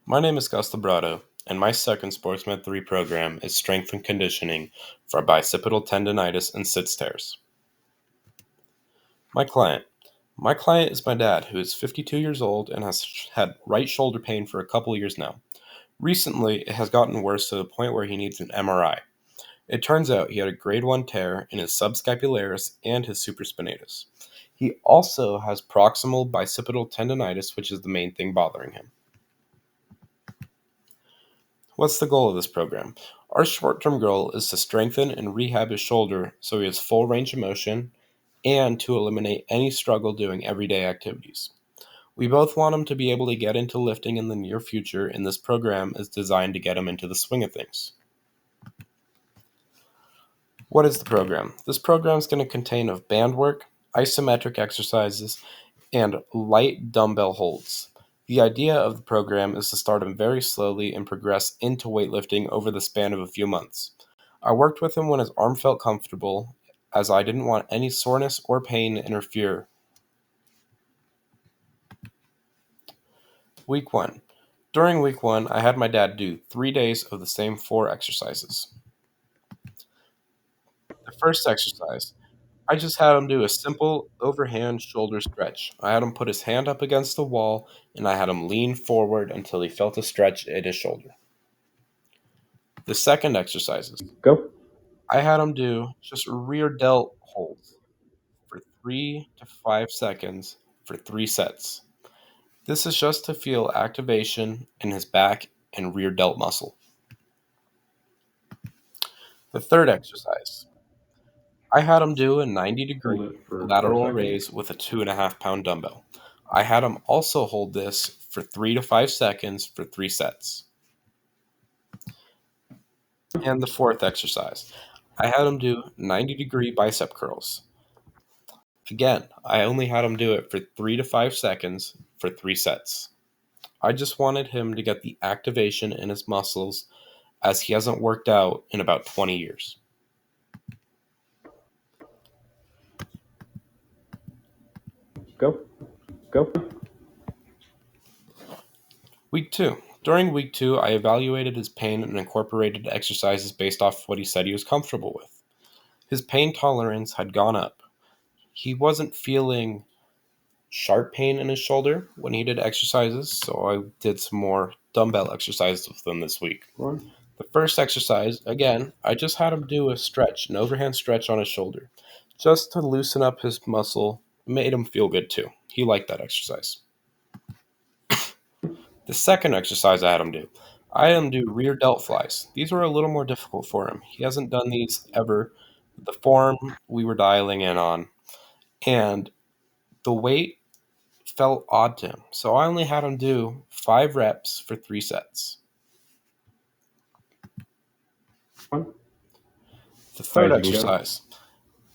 My name is Gus Labrado, and my second SportsMed 3 program is Strength and Conditioning for Bicipital Tendonitis and Sit Stairs. My client. My client is my dad, who is 52 years old and has had right shoulder pain for a couple years now. Recently, it has gotten worse to the point where he needs an MRI. It turns out he had a grade 1 tear in his subscapularis and his supraspinatus. He also has proximal bicipital tendonitis, which is the main thing bothering him. What's the goal of this program? Our short-term goal is to strengthen and rehab his shoulder so he has full range of motion and to eliminate any struggle doing everyday activities. We both want him to be able to get into lifting in the near future, and this program is designed to get him into the swing of things. What is the program? This program is going to contain of band work, isometric exercises, and light dumbbell holds. The idea of the program is to start him very slowly and progress into weightlifting over the span of a few months. I worked with him when his arm felt comfortable, as I didn't want any soreness or pain to interfere. Week 1. During week 1, I had my dad do 3 days of the same 4 exercises. The first exercise, I just had him do a simple overhand shoulder stretch. I had him put his hand up against the wall, and I had him lean forward until he felt a stretch at his shoulder. The second exercises, Go. I had him do just rear delt holds for 3 to 5 seconds for 3 sets. This is just to feel activation in his back and rear delt muscle. The third exercise, I had him do a 90-degree Hold it for 4 lateral seconds. raise with a 2.5-pound dumbbell. I had him also hold this for 3 to 5 seconds for 3 sets. And the fourth exercise, I had him do 90-degree bicep curls. Again, I only had him do it for 3 to 5 seconds for 3 sets. I just wanted him to get the activation in his muscles, as he hasn't worked out in about 20 years. Go. Go. Week 2. During week 2, I evaluated his pain and incorporated exercises based off what he said he was comfortable with. His pain tolerance had gone up. He wasn't feeling sharp pain in his shoulder when he did exercises, so I did some more dumbbell exercises with him this week. 1. The first exercise, again, I just had him do a stretch, an overhand stretch on his shoulder, just to loosen up his muscle. Made him feel good too. He liked that exercise. The second exercise I had him do rear delt flies. These were a little more difficult for him. He hasn't done these ever. The form we were dialing in on, and the weight felt odd to him. So I only had him do 5 reps for 3 sets. 1. The third High as you can go. exercise,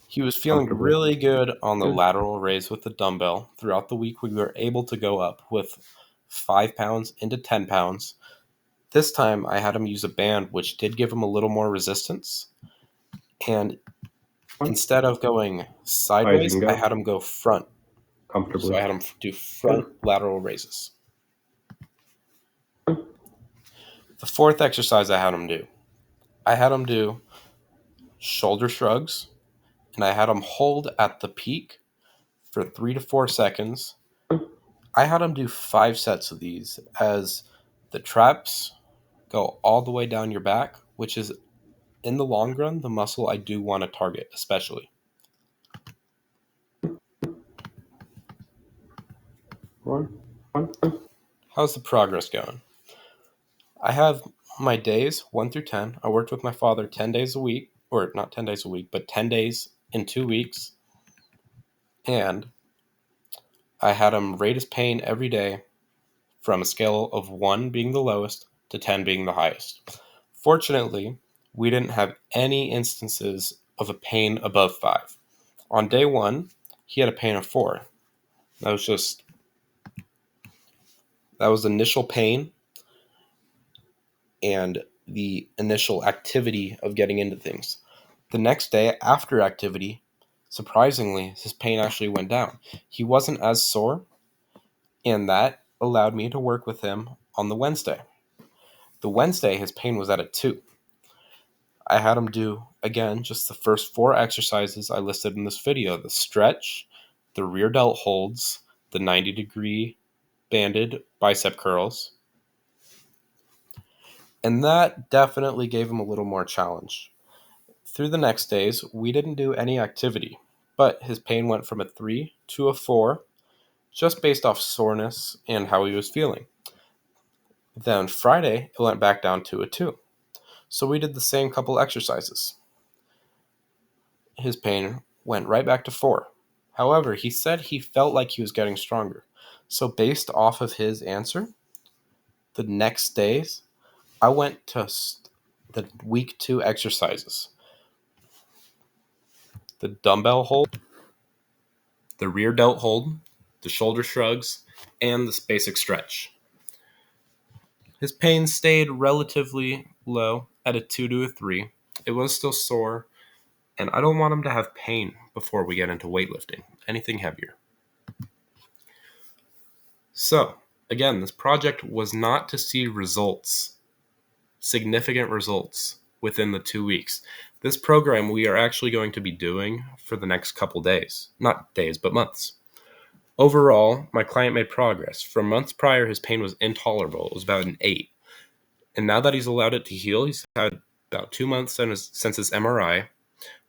he was feeling Comfortably. really good on the Good. lateral raise with the dumbbell. Throughout the week, we were able to go up with 5 pounds into 10 pounds. This time, I had him use a band, which did give him a little more resistance. And 1. instead of going High as you sideways, can I go. had him go front. So Comfortably. I had him do front Good. lateral raises. 1. The fourth exercise I had him do shoulder shrugs, and I had him hold at the peak for 3 to 4 seconds. I had him do 5 sets of these, as the traps go all the way down your back, which is, in the long run, the muscle I do want to target, especially. 1. 1. How's the progress going? I have my days 1 through 10. I worked with my father 10 days a week, or not 10 days a week, but 10 days in 2 weeks. And I had him rate his pain every day from a scale of 1 being the lowest to 10 being the highest. Fortunately, we didn't have any instances of a pain above 5. On day 1, he had a pain of 4. That was initial pain and the initial activity of getting into things. The next day after activity, surprisingly, his pain actually went down. He wasn't as sore, and that allowed me to work with him on the Wednesday. The Wednesday, his pain was at a 2. I had him do, again, just the first 4 exercises I listed in this video: the stretch, the rear delt holds, the 90-degree banded bicep curls. And that definitely gave him a little more challenge. Through the next days, we didn't do any activity, but his pain went from a 3 to a 4, just based off soreness and how he was feeling. Then Friday, it went back down to a 2. So we did the same couple exercises. His pain went right back to 4. However, he said he felt like he was getting stronger. So based off of his answer, the next days, I went to the week 2 exercises: the dumbbell hold, the rear delt hold, the shoulder shrugs, and this basic stretch. His pain stayed relatively low at a 2 to a 3. It was still sore, and I don't want him to have pain before we get into weightlifting, anything heavier. So, again, this project was not to see results, significant results, within the 2 weeks. This program we are actually going to be doing for the next couple days. Not days, but months. Overall, my client made progress. From months prior, his pain was intolerable. It was about an 8. And now that he's allowed it to heal, he's had about 2 months since his MRI.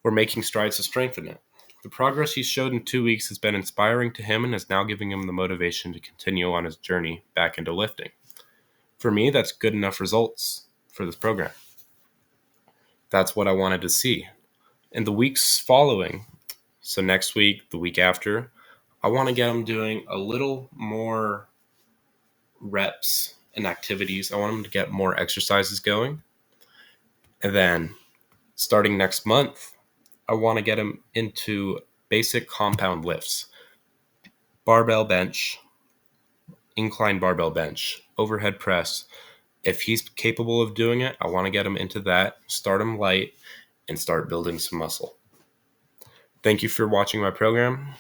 We're making strides to strengthen it. The progress he's showed in 2 weeks has been inspiring to him and is now giving him the motivation to continue on his journey back into lifting. For me, that's good enough results for this program. That's what I wanted to see. In the weeks following, so next week, the week after, I want to get him doing a little more reps and activities. I want him to get more exercises going. And then starting next month, I want to get him into basic compound lifts: barbell bench, incline barbell bench, overhead press. If he's capable of doing it, I want to get him into that, start him light, and start building some muscle. Thank you for watching my program.